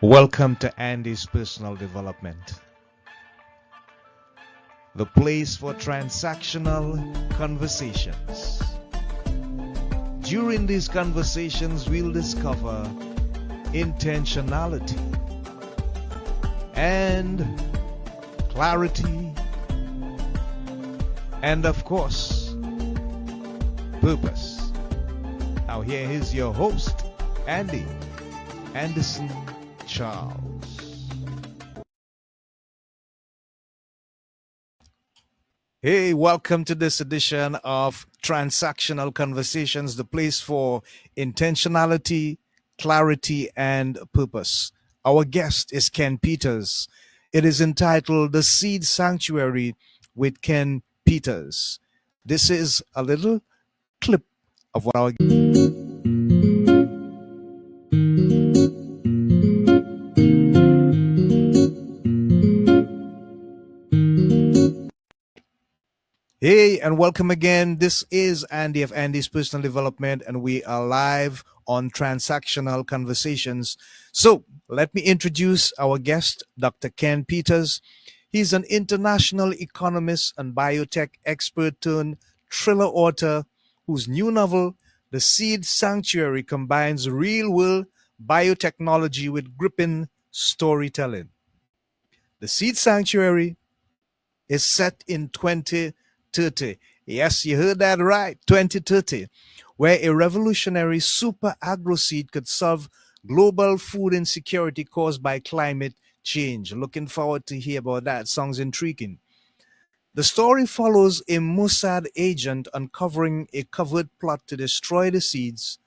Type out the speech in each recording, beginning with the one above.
Welcome to Andy's Personal Development, the place for transactional conversations. During these conversations, we'll discover intentionality and clarity, and of course, purpose. Now, here is your host, Andy Anderson Charles. Hey, welcome to this edition of Transactional Conversations, the place for intentionality, clarity, and purpose. Our guest is Ken Peters. It is entitled The Seed Sanctuary with Ken Peters. This is a little clip of what our Hey, and welcome again. This is Andy of Andy's Personal Development, and we are live on Transactional Conversations. So, let me introduce our guest, Dr. Ken Peters. He's an international economist and biotech expert turned thriller author whose new novel, The Seed Sanctuary, combines real world biotechnology with gripping storytelling. The Seed Sanctuary is set in 2030. Yes, you heard that right, 2030, where a revolutionary super agro seed could solve global food insecurity caused by climate change. Looking forward to hear about that. Sounds intriguing. The story follows a Mossad agent uncovering a covert plot to destroy the seeds,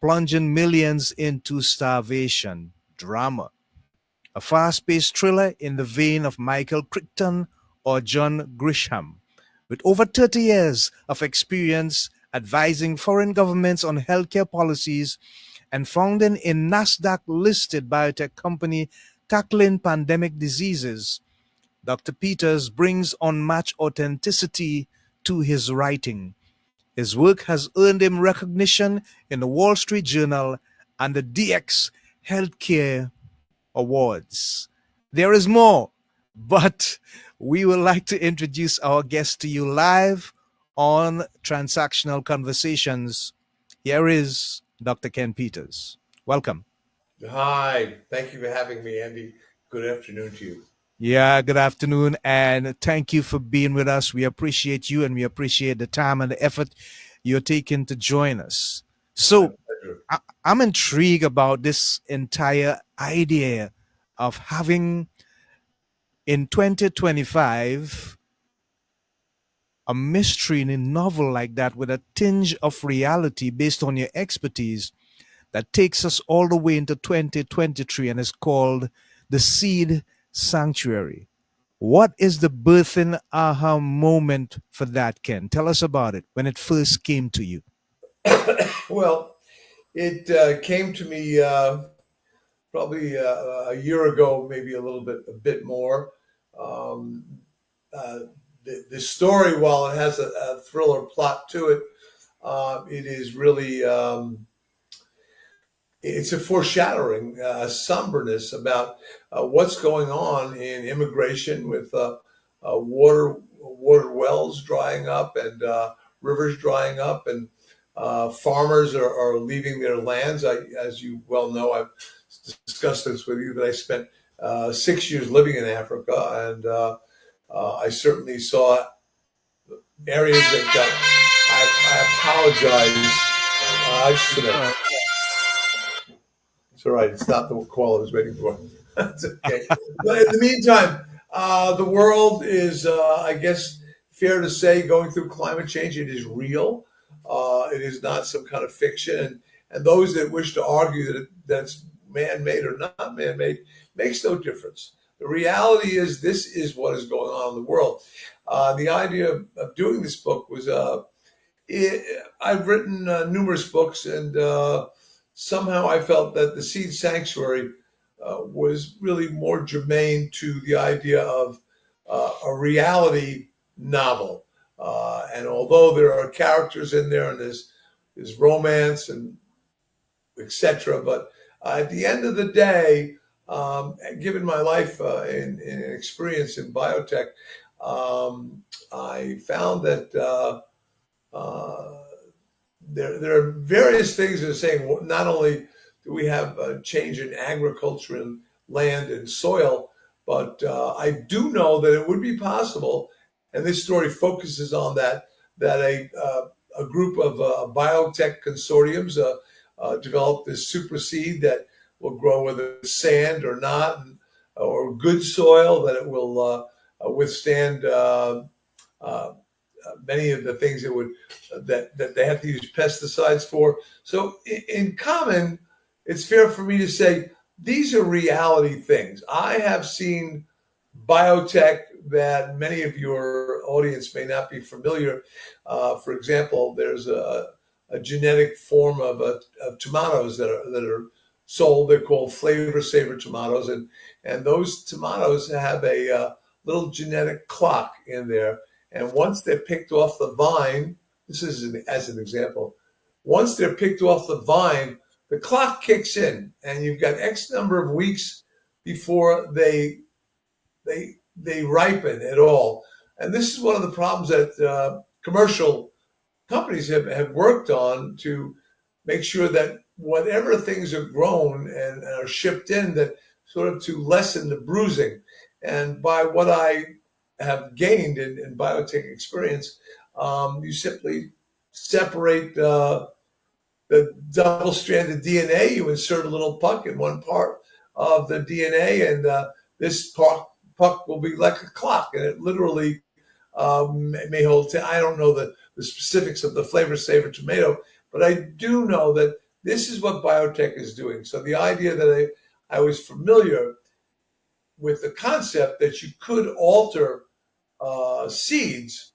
plunging millions into starvation. Drama. A fast-paced thriller in the vein of Michael Crichton or John Grisham. With over 30 years of experience advising foreign governments on healthcare policies and founding a NASDAQ-listed biotech company tackling pandemic diseases, Dr. Peters brings unmatched authenticity to his writing. His work has earned him recognition in the Wall Street Journal and the DX Healthcare Awards. There is more, but we would like to introduce our guest to you live on Transactional Conversations. Here is Dr. Ken Peters. Welcome. Hi, thank you for having me, Andy. Good afternoon to you. Yeah, good afternoon, and thank you for being with us. We appreciate you, and we appreciate the time and the effort you're taking to join us. My So, pleasure. I'm intrigued about this entire idea of having in 2025 a mystery in a novel like that with a tinge of reality based on your expertise that takes us all the way into 2023 and is called The Seed Sanctuary. What is the birthing aha moment for that, Ken? Tell us about it when it first came to you. Well, it came to me probably a year ago, maybe a bit more. Um, uh, the story, while it has a thriller plot to it, it is really it's a foreshadowing, a somberness about what's going on in immigration with water wells drying up and rivers drying up, and farmers are leaving their lands. As you well know, I've discussed this with you that I spent 6 years living in Africa, and I certainly saw areas that got. I apologize. I should have. It's all right. It's not the call I was waiting for. That's okay. But in the meantime, the world is, I guess, fair to say, going through climate change. It is real. It is not some kind of fiction. And those that wish to argue that's man-made or not man-made makes no difference. The reality is this is what is going on in the world. The idea of doing this book was I've written numerous books, and somehow I felt that the Seed Sanctuary was really more germane to the idea of a reality novel. And although there are characters in there and there's romance and etc., but at the end of the day, Given my life in experience in biotech, I found that there are various things that are saying not only do we have a change in agriculture and land and soil, but I do know that it would be possible, and this story focuses on that, that a group of biotech consortiums developed this super seed that will grow whether it's sand or not, or good soil, that it will withstand many of the things that they have to use pesticides for. So in common, it's fair for me to say these are reality things. I have seen biotech that many of your audience may not be familiar. For example, there's a genetic form of tomatoes that are sold. They're called flavor saver tomatoes, and those tomatoes have a little genetic clock in there. And once they're picked off the vine, this is as an example, once they're picked off the vine, the clock kicks in, and you've got X number of weeks before they ripen at all. And this is one of the problems that commercial companies have worked on, to make sure that whatever things are grown and are shipped in, that sort of to lessen the bruising. And by what I have gained in biotech experience, you simply separate the double-stranded DNA. You insert a little puck in one part of the DNA, and this puck will be like a clock, and it literally may hold. I don't know the specifics of the flavor saver tomato, but I do know that this is what biotech is doing. So the idea that I was familiar with the concept that you could alter seeds,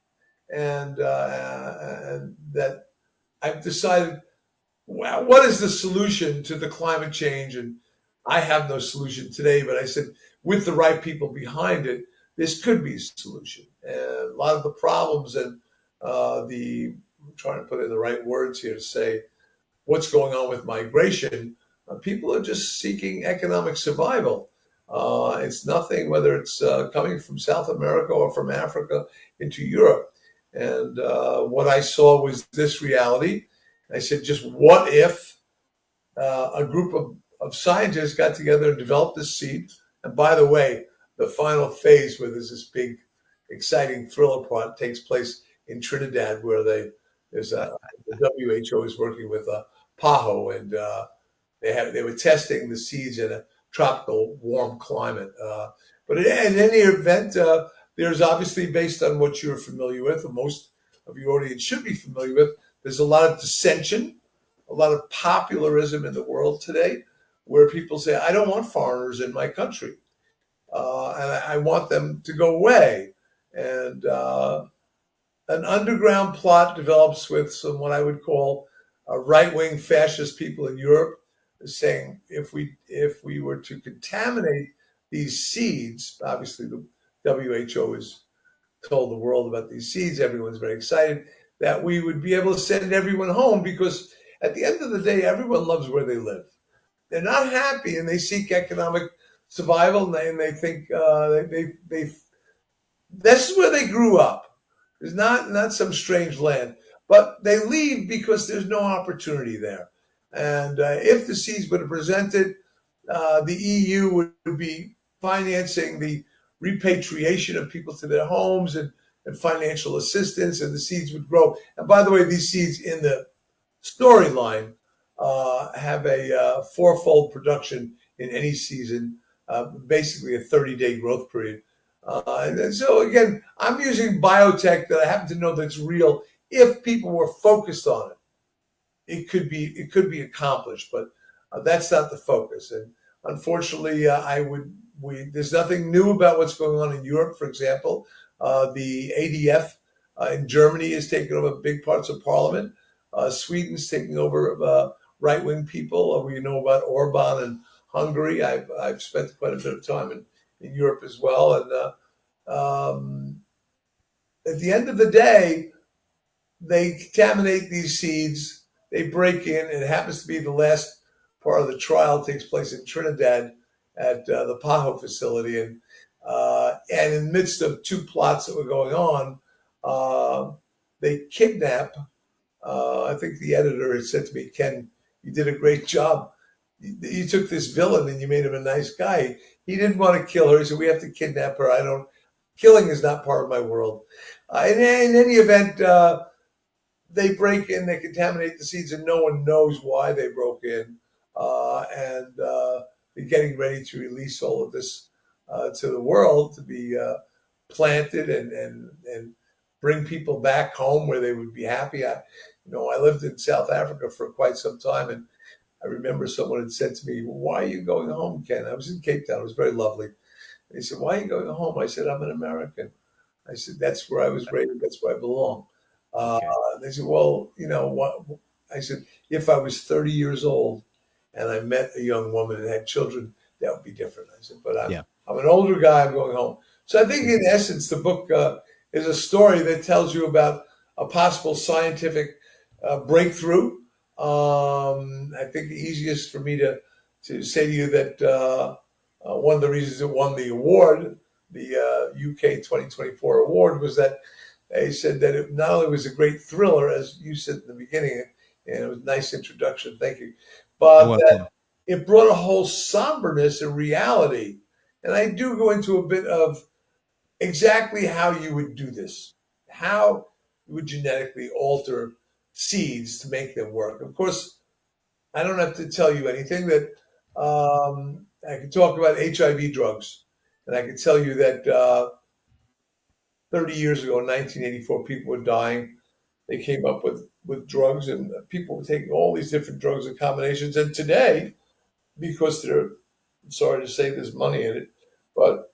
and that I've decided, well, what is the solution to the climate change? And I have no solution today, but I said, with the right people behind it, this could be a solution. And a lot of the problems and I'm trying to put in the right words here to say what's going on with migration, people are just seeking economic survival. It's nothing, whether it's coming from South America or from Africa into Europe. And what I saw was this reality. I said, just what if a group of scientists got together and developed this seed? And by the way, the final phase, where there's this big, exciting thriller plot, takes place in Trinidad, where the WHO is working with PAHO, and they were testing the seeds in a tropical warm climate. But in any event, there's obviously, based on what you're familiar with, and most of your audience should be familiar with, there's a lot of dissension, a lot of popularism in the world today, where people say, I don't want foreigners in my country, and I want them to go away. And an underground plot develops with some, what I would call, right-wing fascist people in Europe, saying if we were to contaminate these seeds, obviously the WHO has told the world about these seeds, everyone's very excited, that we would be able to send everyone home, because at the end of the day, everyone loves where they live. They're not happy, and they seek economic survival, and they think this is where they grew up. It's not some strange land, but they leave because there's no opportunity there. And if the seeds were presented, the EU would be financing the repatriation of people to their homes, and financial assistance, and the seeds would grow. And by the way, these seeds in the storyline have a fourfold production in any season, basically a 30-day growth period. And so again, I'm using biotech that I happen to know that's real. If people were focused on it, it could be accomplished, but that's not the focus. And unfortunately, there's nothing new about what's going on in Europe. For example, the ADF in Germany is taking over big parts of parliament. Sweden's taking over right-wing people. We know about Orban and Hungary. I've spent quite a bit of time in Europe as well. And at the end of the day, they contaminate these seeds. They break in. It happens to be the last part of the trial takes place in Trinidad. at the Pajo facility, and in the midst of two plots that were going on, uh, they kidnap. I think the editor had said to me, "Ken, you did a great job. You took this villain and you made him a nice guy. He didn't want to kill her. He said we have to kidnap her. I don't. Killing is not part of my world." In any event, they break in, they contaminate the seeds, and no one knows why they broke in. And they're getting ready to release all of this to the world to be planted and bring people back home where they would be happy. I lived in South Africa for quite some time, and I remember someone had said to me, "Why are you going home, Ken?" I was in Cape Town. It was very lovely. They said, "Why are you going home?" I said, "I'm an American." I said, "That's where I was raised. That's where I belong." Uh, Okay. they said, "Well, you know what?" I said, "If I was 30 years old and I met a young woman and had children, that would be different." I said, "But Yeah. I'm an older guy. I'm going home." So I think, in essence, the book is a story that tells you about a possible scientific breakthrough. I think the easiest for me to say to you that one of the reasons it won the award, the UK 2024 award, was that they said that it not only was a great thriller, as you said in the beginning, and it was a nice introduction, thank you, You're but that welcome. it brought a whole somberness and reality. And I do go into a bit of exactly how you would do this, how you would genetically alter seeds to make them work. Of course, I don't have to tell you anything that I can talk about HIV drugs, and I can tell you that 30 years ago, in 1984, people were dying. They came up with drugs, and people were taking all these different drugs and combinations. And today, because I'm sorry to say, there's money in it, but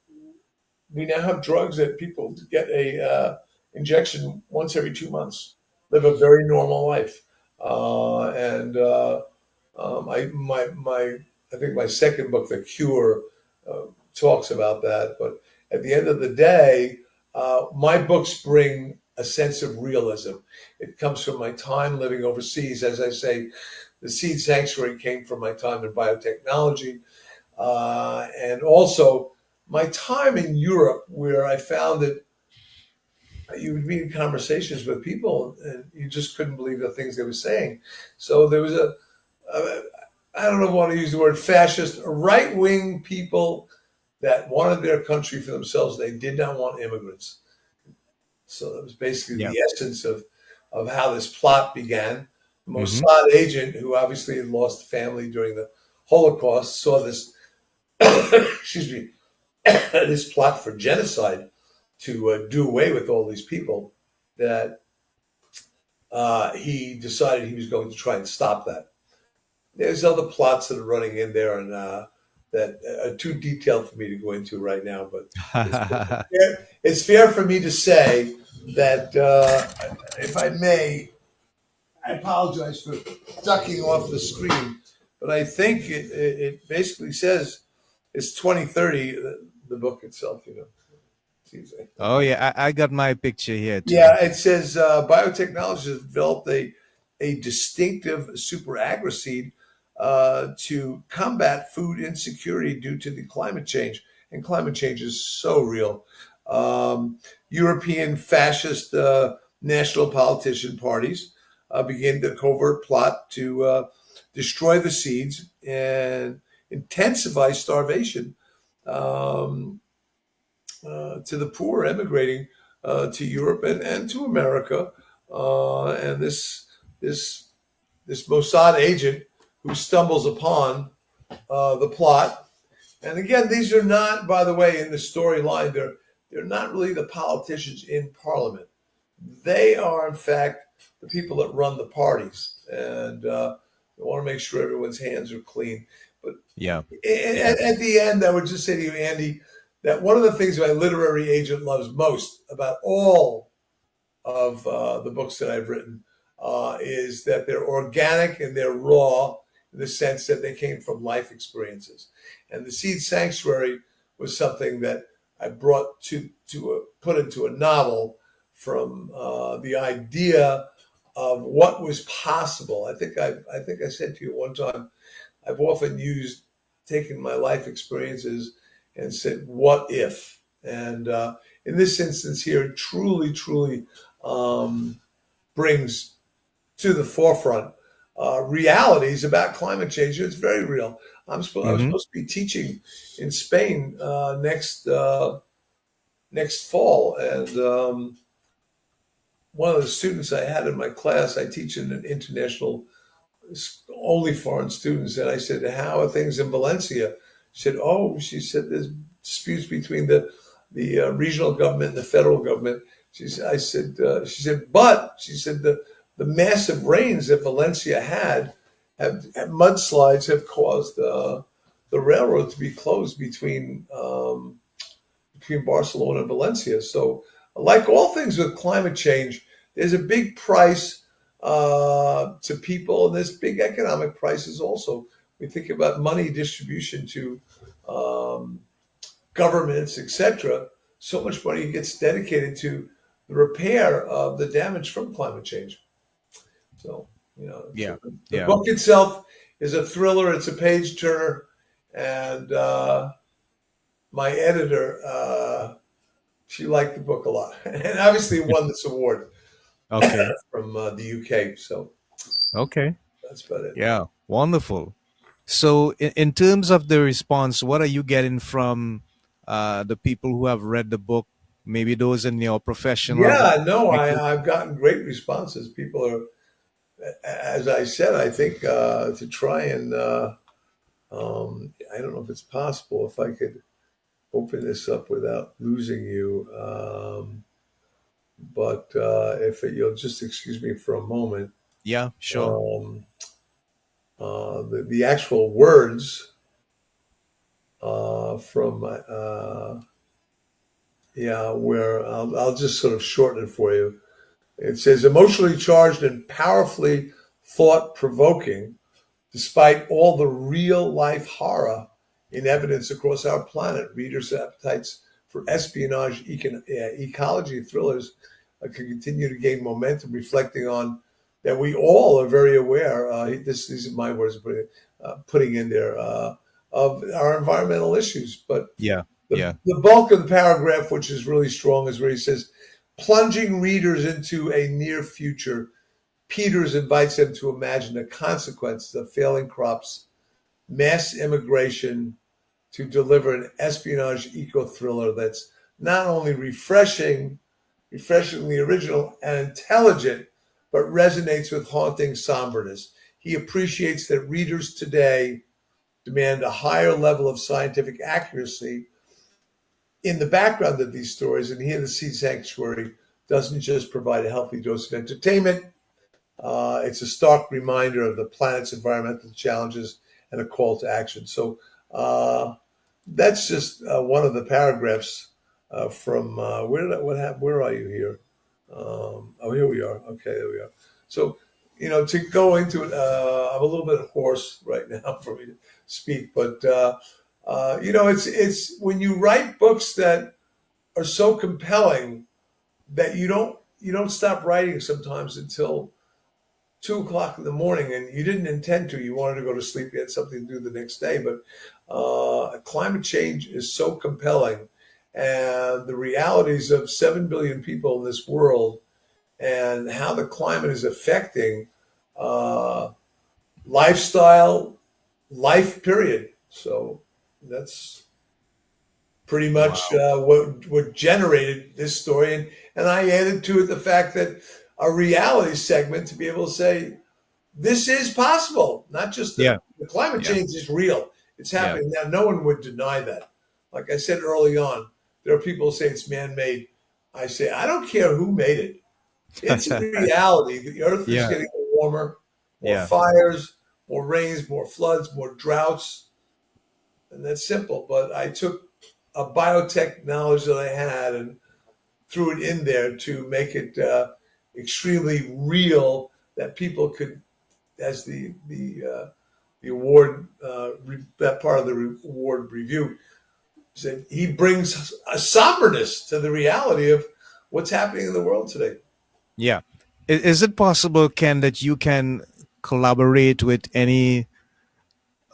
we now have drugs that people get a injection once every 2 months, live a very normal life, and I think my second book, The Cure, talks about that. But at the end of the day, my books bring a sense of realism. It comes from my time living overseas. As I say, the Seed Sanctuary came from my time in biotechnology, and also my time in Europe, where I found that you would be in conversations with people and you just couldn't believe the things they were saying. So there was a I don't know if I want to use the word fascist, right wing people that wanted their country for themselves. They did not want immigrants. So that was basically Yeah. the essence of how this plot began. The Hmm. Mossad agent, who obviously had lost family during the Holocaust, saw this, excuse me, this plot for genocide to do away with all these people, that he decided he was going to try and stop that. There's other plots that are running in there, and that are too detailed for me to go into right now. But it's it's fair for me to say that, if I may, I apologize for ducking off the screen, but I think it basically says it's 2030. The book itself, Seems like. Oh yeah, I got my picture here too. Yeah, it says biotechnology has developed a distinctive super agri-seed to combat food insecurity due to the climate change. And climate change is so real. European fascist national politician parties began the covert plot to destroy the seeds and intensify starvation. Um, to the poor emigrating to Europe and to America. And this this Mossad agent who stumbles upon the plot. And again, these are not, by the way, in the storyline. They're not really the politicians in Parliament. They are, in fact, the people that run the parties, and they want to make sure everyone's hands are clean. But Yeah. Yeah. at the end, I would just say to you, Andy, that one of the things my literary agent loves most about all of the books that I've written is that they're organic and they're raw, in the sense that they came from life experiences. And the Seed Sanctuary was something that I brought to put into a novel from the idea of what was possible. I think I said to you one time, I've often used taken my life experiences and said, "What if?" And in this instance here, truly, truly brings to the forefront realities about climate change. It's very real. I was Hmm. supposed to be teaching in Spain next fall, and one of the students I had in my class, I teach in an international, only foreign students, and I said, "How are things in Valencia?" She said, "Oh," she said, "there's disputes between the regional government and the federal government." She said, "But," she said, the massive rains that Valencia have mudslides have caused the railroad to be closed between Barcelona and Valencia. So, like all things with climate change, there's a big price to people, and there's big economic prices also. We think about money distribution to um, governments, etc. So much money gets dedicated to the repair of the damage from climate change. So, Yeah. the Yeah. book itself is a thriller. It's a page turner, and my editor, she liked the book a lot, and obviously it won this award Okay. from the UK. So Okay. that's about it. Yeah. Wonderful. So, in terms of the response, what are you getting from the people who have read the book? Maybe those in your professional Yeah, no, circle? I've gotten great responses. People are, as I said, I think to try and I don't know if it's possible if I could open this up without losing you. But if you'll just excuse me for a moment, Yeah, sure. um, the actual words from yeah, where I'll just sort of shorten it for you. It says emotionally charged and powerfully thought provoking, despite all the real life horror in evidence across our planet. Readers' appetites for espionage, ecology thrillers can continue to gain momentum, reflecting on that we all are very aware. These are my words putting in there of our environmental issues, but Yeah. Yeah. the bulk of the paragraph, which is really strong, is where he says, plunging readers into a near future. Peters invites them to imagine the consequences of failing crops, mass immigration, to deliver an espionage eco thriller that's not only refreshingly original and intelligent, but resonates with haunting somberness. He appreciates that readers today demand a higher level of scientific accuracy in the background of these stories, and here the Sea Sanctuary doesn't just provide a healthy dose of entertainment. It's a stark reminder of the planet's environmental challenges and a call to action. So that's just one of the paragraphs from where are you here? Oh, here we are. Okay, there we are. So, to go into it, I'm a little bit hoarse right now for me to speak, but it's when you write books that are so compelling that you don't stop writing sometimes until 2 o'clock in the morning, and you didn't intend to. You wanted to go to sleep. You had something to do the next day, but climate change is so compelling, and the realities of 7 billion people in this world, and how the climate is affecting uh, lifestyle, life. Period. So that's pretty much Wow. what generated this story, and I added to it the fact that a reality segment to be able to say this is possible. Not just Yeah. the climate Yeah. change is real. It's Yeah. happening now. No one would deny that. Like I said early on, there are people who say it's man-made. I say I don't care who made it. It's a reality. The earth is Yeah. getting warmer, more Yeah. fires, more rains, more floods, more droughts, and that's simple. But I took a biotech knowledge that I had and threw it in there to make it extremely real that people could, as the award that part of the award review said, he brings a somberness to the reality of what's happening in the world today. Yeah. Is it possible, Ken, that you can collaborate with any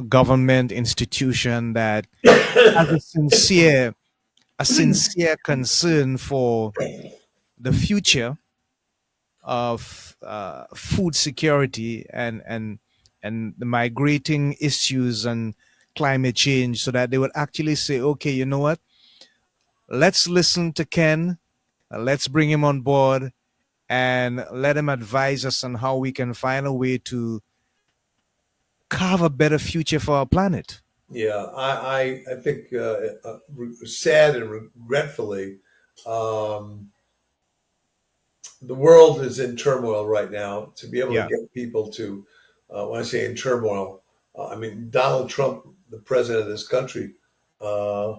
government institution that has a sincere concern for the future of food security and the migrating issues and climate change, so that they would actually say, okay, you know what, let's listen to Ken, let's bring him on board and let him advise us on how we can find a way to carve a better future for our planet. Yeah, I think sad and regretfully, um, the world is in turmoil right now. To be able to Yeah, get people to, when I say in turmoil, I mean Donald Trump, the president of this country, uh,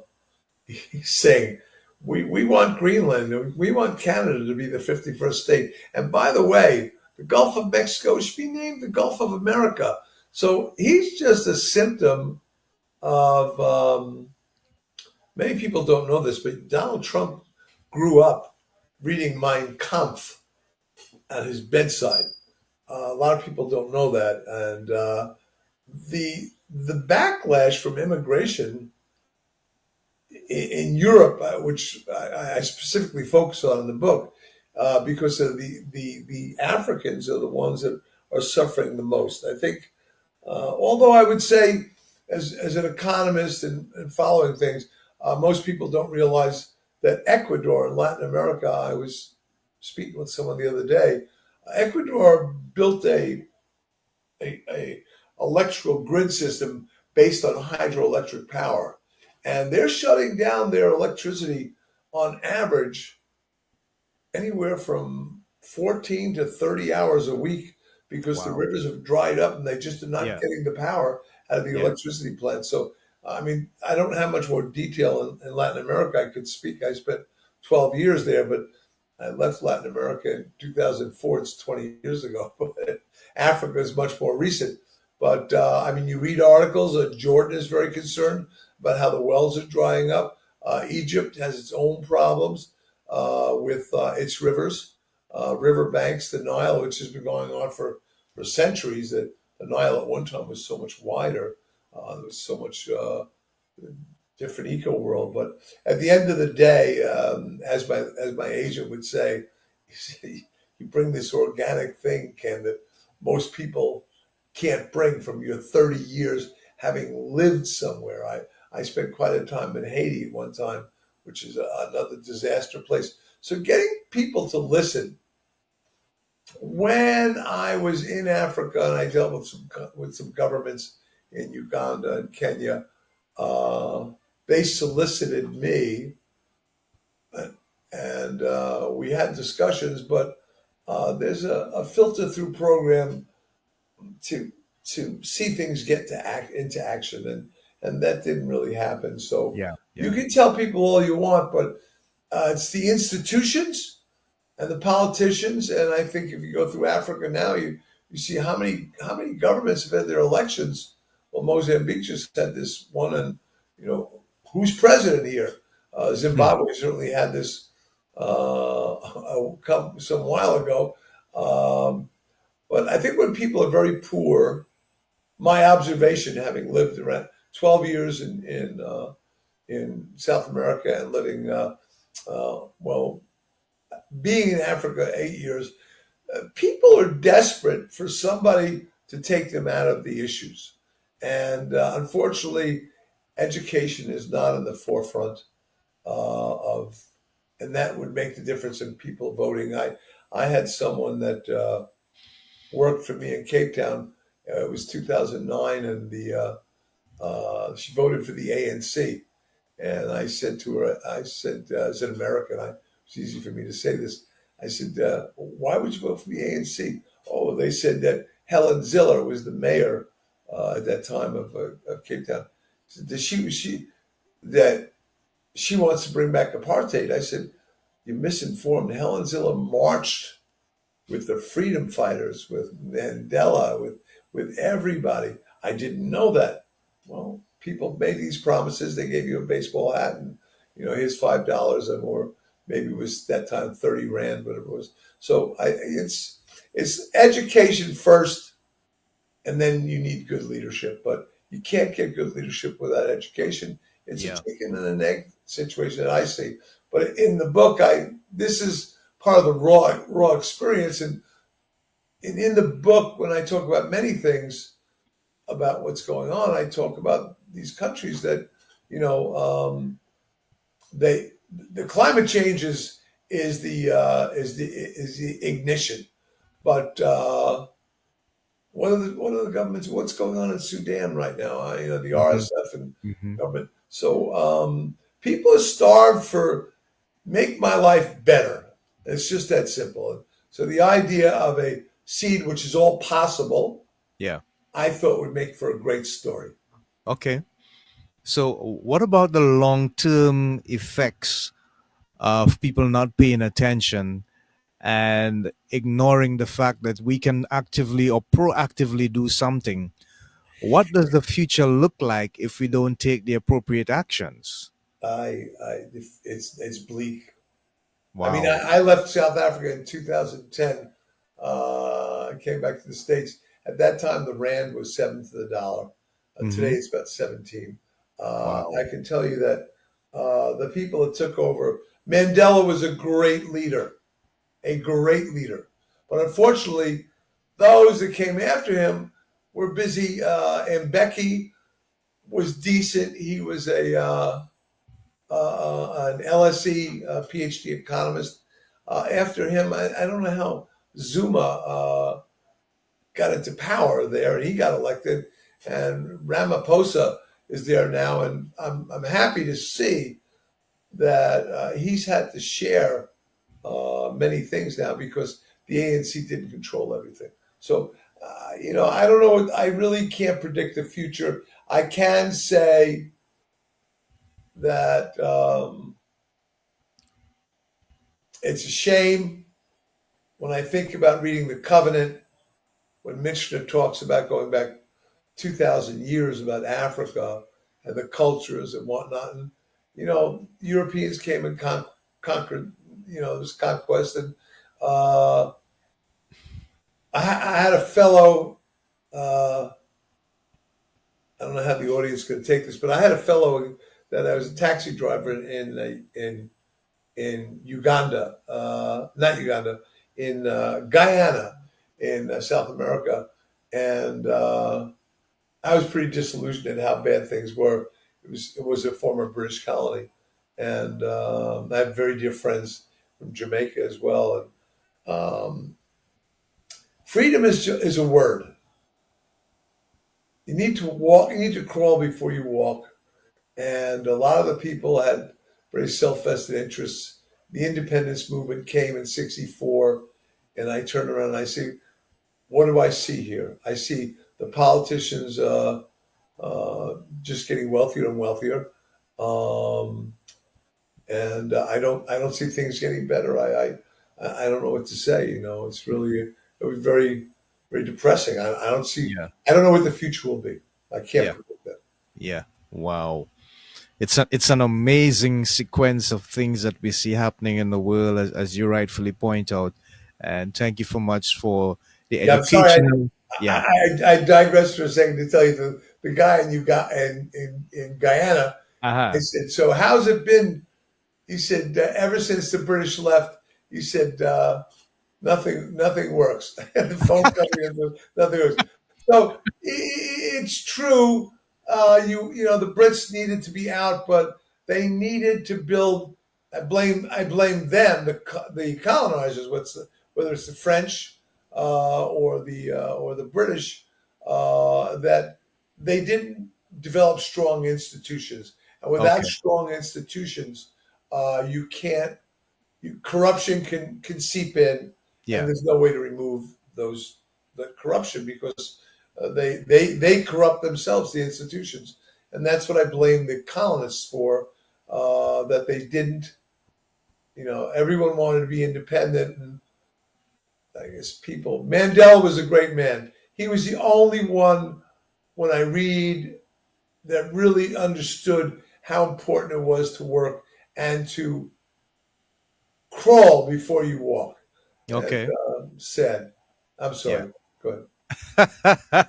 he's saying we want Greenland, and we want Canada to be the 51st state. And by the way, the Gulf of Mexico should be named the Gulf of America. So he's just a symptom of. Many people don't know this, but Donald Trump grew up reading Mein Kampf at his bedside. A lot of people don't know that, and the backlash from immigration in Europe, which I specifically focus on in the book, because of the Africans are the ones that are suffering the most. I think, although I would say, as an economist and following things, most people don't realize that Ecuador in Latin America. I was speaking with someone the other day. Ecuador built a electrical grid system based on hydroelectric power, and they're shutting down their electricity on average anywhere from 14 to 30 hours a week because the wow. rivers have dried up and they just are not Yeah, getting the power out of the yeah. electricity plant. So, I mean, I don't have much more detail in Latin America. I could speak. I spent 12 years there, but I left Latin America in 2004. It's 20 years ago. Africa is much more recent. But I mean, you read articles. Jordan is very concerned about how the wells are drying up. Egypt has its own problems with its rivers, river banks, the Nile, which has been going on for centuries. That the Nile at one time was so much wider. There was so much different eco world. But at the end of the day, as my agent would say, you bring this organic thing, Ken, that most people can't bring from your 30 years having lived somewhere. I spent quite a time in Haiti at one time, which is another disaster place. So getting people to listen. When I was in Africa and I dealt with some governments in Uganda and Kenya, uh, they solicited me, and we had discussions. But there's a filter through program to see things get into action, and that didn't really happen. So Yeah, you yeah. can tell people all you want, but it's the institutions and the politicians. And I think if you go through Africa now, you see how many governments have had their elections. Well, Mozambique just had this one, and you know who's president here. Hmm. Zimbabwe certainly had this some while ago. Um, but I think when people are very poor, my observation, having lived around 12 years in South America and living, well, being in Africa 8 years, people are desperate for somebody to take them out of the issues. And unfortunately, education is not in the forefront of, and that would make the difference in people voting. I had someone that worked for me in Cape Town. It was 2009, and she voted for the ANC. And I said to her, I said, as an American, it's easy for me to say this. I said, why would you vote for the ANC? Oh, they said that Helen Ziller was the mayor at that time of Cape Town. Said that that she wants to bring back apartheid. I said, you're misinformed. Helen Ziller marched with the freedom fighters, with Mandela, with everybody. I didn't know that. Well, people made these promises. They gave you a baseball hat, and here's $5 or maybe it was that time 30 rand, whatever it was. So it's education first, and then you need good leadership. But You can't get good leadership without education. It's a Yeah. chicken and an egg situation that I see. But in the book, I this is part of the raw experience. And in the book, when I talk about many things about what's going on, I talk about these countries that, you know, they the climate change is the ignition. But what are the governments? What's going on in Sudan right now? The Hmm. RSF and Hmm. government. So people are starved for make my life better. It's just that simple. So the idea of a seed, which is all possible, Yeah. I thought would make for a great story. Okay. So, what about the long term effects of people not paying attention and ignoring the fact that we can actively or proactively do something? What does the future look like if we don't take the appropriate actions? It's bleak. I mean, Wow. I left South Africa in 2010. I came back to the States. At that time, the rand was 7 to the dollar. Today, Hmm. it's about 17. Wow. I can tell you that the people that took over, Mandela was a great leader, a great leader. But unfortunately, those that came after him were busy. And Mbeki was decent. He was an LSE PhD economist. After him, I don't know how Zuma got into power there, and he got elected, and Ramaphosa is there now, and I'm happy to see that he's had to share many things now because the ANC didn't control everything. So, I don't know. I really can't predict the future. I can say that it's a shame when I think about reading the Covenant, when Mishnah talks about going back 2,000 years about Africa and the cultures and whatnot. And, Europeans came and conquered, this conquest. And uh, I had a fellow, uh, I don't know how the audience is going to take this, but I had a fellow that I was a taxi driver in Uganda, not Uganda, in Guyana, in South America. And I was pretty disillusioned at how bad things were. It was a former British colony, and I have very dear friends from Jamaica as well. And freedom is a word. You need to walk. You need to crawl before you walk. And a lot of the people had very self-vested interests. The independence movement came in '64, and I turned around and I see, what do I see here? I see the politicians just getting wealthier and wealthier. Um, and I don't see things getting better. I don't know what to say. It was very very depressing. Yeah. I don't know what the future will be. I can't Yeah. predict that. Yeah. Wow. It's an amazing sequence of things that we see happening in the world, as you rightfully point out. And thank you so much for the Yeah, I'm sorry. educational. Yeah. I digress for a second to tell you the guy in Guyana. I Uh-huh. said, so how's it been? He said, ever since the British left. He said, nothing works. The phone company, nothing works. So it's true. The Brits needed to be out, but they needed to build. I blame them, the colonizers. Whether it's the French or the British, that they didn't develop strong institutions, and without Okay. strong institutions, you can't corruption can seep in, and Yeah. there's no way to remove the corruption because they corrupt themselves, the institutions, and that's what I blame the colonists for. That they didn't, everyone wanted to be independent, and I guess people. Mandela was a great man. He was the only one when I read that really understood how important it was to work and to crawl before you walk. And Okay. sad. I'm Yeah. sorry. Go ahead.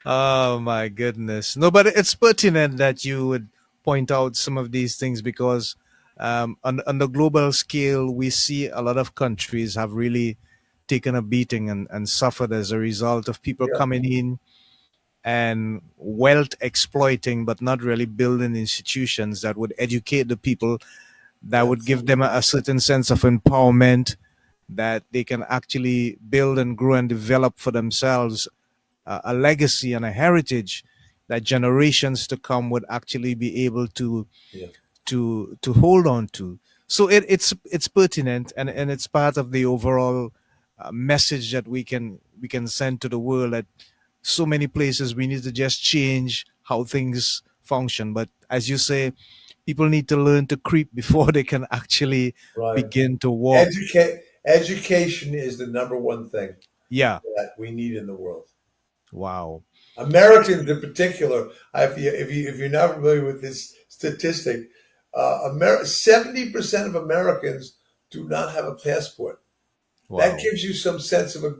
Oh my goodness. No, but it's pertinent that you would point out some of these things because on the global scale, we see a lot of countries have really taken a beating and suffered as a result of people Yeah, coming in and wealth exploiting, but not really building institutions that would educate the people, that would give them a certain sense of empowerment, that they can actually build and grow and develop for themselves a legacy and a heritage that generations to come would actually be able yeah, to hold on to. So it's pertinent, and it's part of the overall message that we can send to the world, that so many places we need to just change how things function. But as you say, people need to learn to creep before they can actually right. begin to walk. Education is the number one thing Yeah. that we need in the world. Wow. Americans in particular, if you're not familiar with this statistic, 70% of Americans do not have a passport. That Wow. gives you some sense of a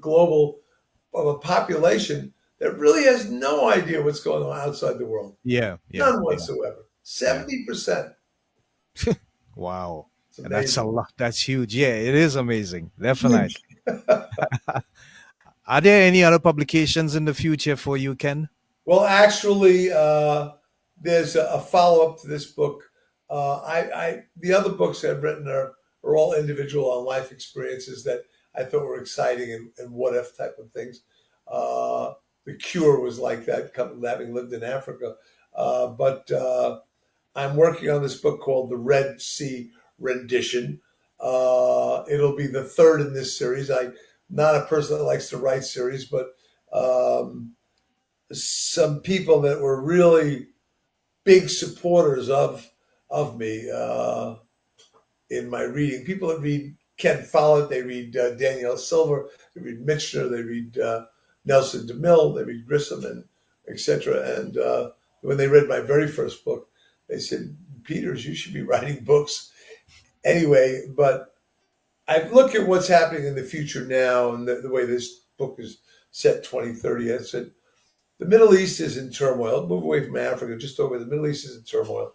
population that really has no idea what's going on outside the world. Yeah, yeah, None yeah, whatsoever. yeah. 70%. Wow. It's And that's a amazing. lot. That's huge. Yeah, it is amazing. Definitely. Are there any other publications in the future for you, Ken? Well, actually, there's a follow up to this book. The other books I've written are all individual on life experiences that I thought were exciting and what if type of things. The Cure was like that, having lived in Africa. But I'm working on this book called The Red Sea Rendition. It'll be the third in this series. I'm not a person that likes to write series, but um, some people that were really big supporters of me in my reading. People that read Ken Follett, they read Danielle Silver, they read Michener, they read Nelson DeMille, they read Grissom, and etc. And when they read my very first book, they said, "Peters, you should be writing books." Anyway, but I look at what's happening in the future now and the way this book is set 2030. I said, the Middle East is in turmoil. Move away from Africa, just over the Middle East is in turmoil.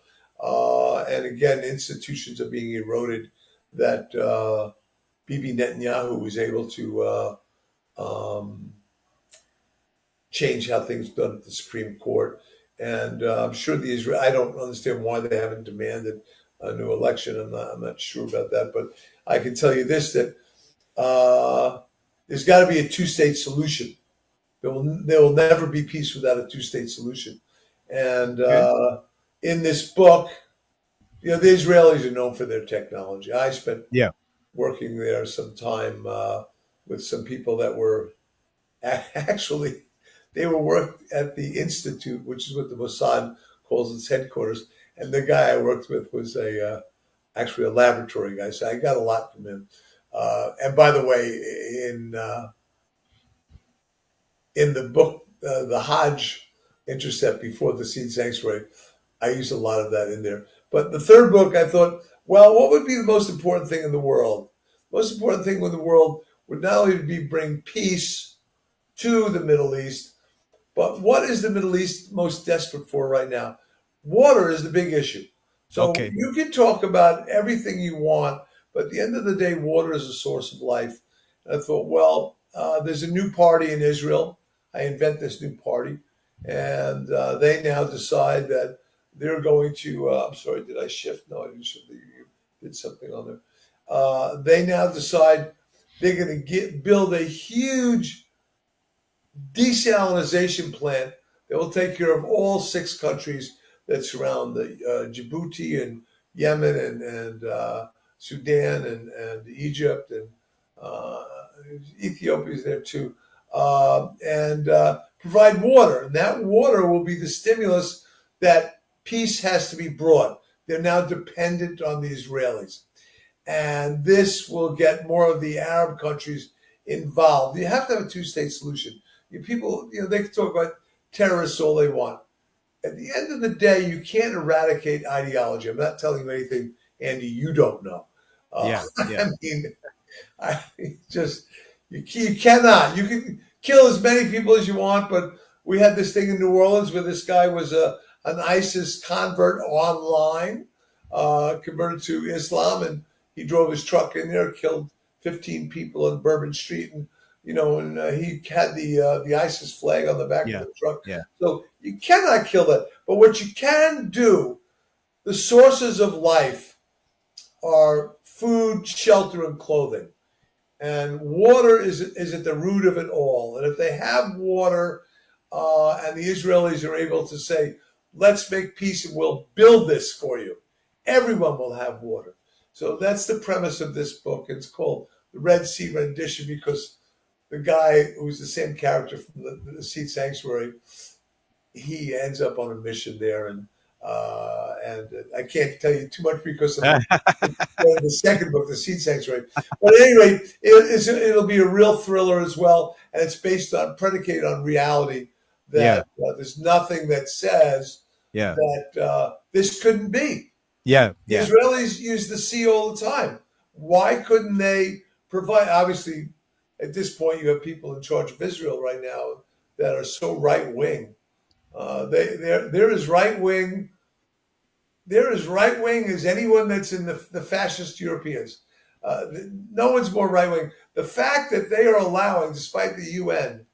And again, institutions are being eroded that Bibi Netanyahu was able to um, change how things done at the Supreme Court. And I'm sure the Israel. I don't understand why they haven't demanded a new election. I'm not sure about that, but I can tell you this: that there's got to be a two-state solution. There will never be peace without a two-state solution. And Okay. in this book, the Israelis are known for their technology. I spent Yeah. working there some time with some people that were actually they were worked at the institute, which is what the Mossad calls its headquarters. And the guy I worked with was actually a laboratory guy, so I got a lot from him. And by the way, in the book, the Hajj Intercept before the Seed Sanctuary, I use a lot of that in there. But the third book, I thought, well, what would be the most important thing in the world? The most important thing in the world would not only be bring peace to the Middle East, but what is the Middle East most desperate for right now? Water is the big issue. So Okay. you can talk about everything you want, but at the end of the day, water is a source of life. And I thought, well, there's a new party in Israel. I invent this new party, and they now decide that they're going to. I'm sorry, did I shift? No, I didn't shift. You did something on there. They now decide they're going to build a huge desalinization plant that will take care of all six countries that surround the Djibouti and Yemen and Sudan and Egypt and uh, Ethiopia is there too, and provide water. And that water will be the stimulus that peace has to be brought. They're now dependent on the Israelis, and this will get more of the Arab countries involved. You have to have a two-state solution. People, they can talk about terrorists all they want. At the end of the day, you can't eradicate ideology. I'm not telling you anything, Andy, you don't know. Yeah. Yeah. I mean, I just you cannot. You can kill as many people as you want, but We had this thing in New Orleans where this guy was an ISIS convert online, converted to Islam, and he drove his truck in there, killed 15 people on Bourbon Street, and he had the ISIS flag on the back of Yeah. the truck. Yeah. So you cannot kill that. But what you can do, the sources of life are food, shelter, and clothing. And water is at the root of it all. And if they have water, and the Israelis are able to say, let's make peace and we'll build this for you, everyone will have water. So that's the premise of this book. It's called The Red Sea Rendition because the guy who's the same character from the Seed Sanctuary, he ends up on a mission there. And I can't tell you too much because of the second book, The Seed Sanctuary. But at any rate, it'll be a real thriller as well. And it's predicated on reality. That there's nothing that says that this couldn't be. Yeah. The Yeah. Israelis use the sea all the time. Why couldn't they provide? Obviously, at this point, you have people in charge of Israel right now that are so right wing. They're as right wing. They're as right wing as anyone that's in the fascist Europeans. No one's more right wing. The fact that they are allowing, despite the UN,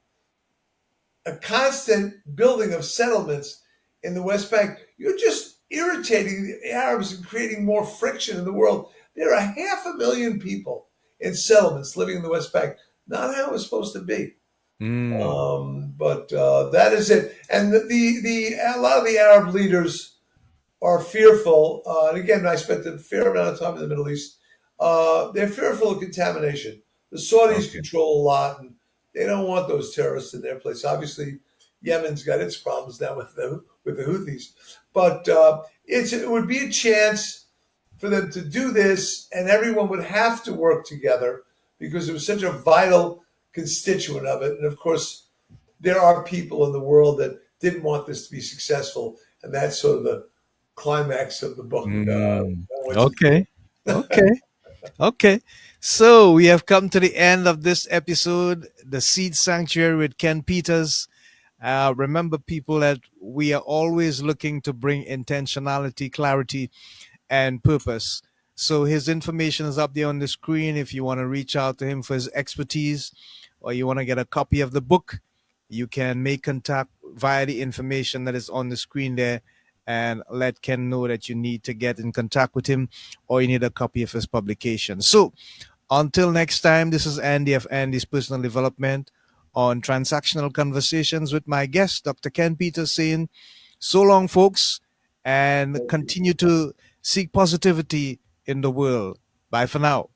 a constant building of settlements in the West Bank, you're just irritating the Arabs and creating more friction in the world. There are 500,000 people in settlements living in the West Bank. Not how it's supposed to be. But that is it. And a lot of the Arab leaders are fearful. And again, I spent a fair amount of time in the Middle East. They're fearful of contamination. The Saudis control a lot, and they don't want those terrorists in their place. Obviously, Yemen's got its problems now with the Houthis, but it would be a chance for them to do this, and everyone would have to work together because it was such a vital constituent of it. And of course, there are people in the world that didn't want this to be successful, and that's sort of the climax of the book. Okay. Okay. Okay. So we have come to the end of this episode, The Seed Sanctuary with Ken Peters. Remember, people, that we are always looking to bring intentionality, clarity, and purpose. So his information is up there on the screen if you want to reach out to him for his expertise or you want to get a copy of the book. You can make contact via the information that is on the screen there and let Ken know that you need to get in contact with him or you need a copy of his publication. So until next time, this is Andy of Andy's Personal Development on Transactional Conversations with my guest, Dr. Ken Peters, saying, so long, folks, and continue to seek positivity in the world. Bye for now.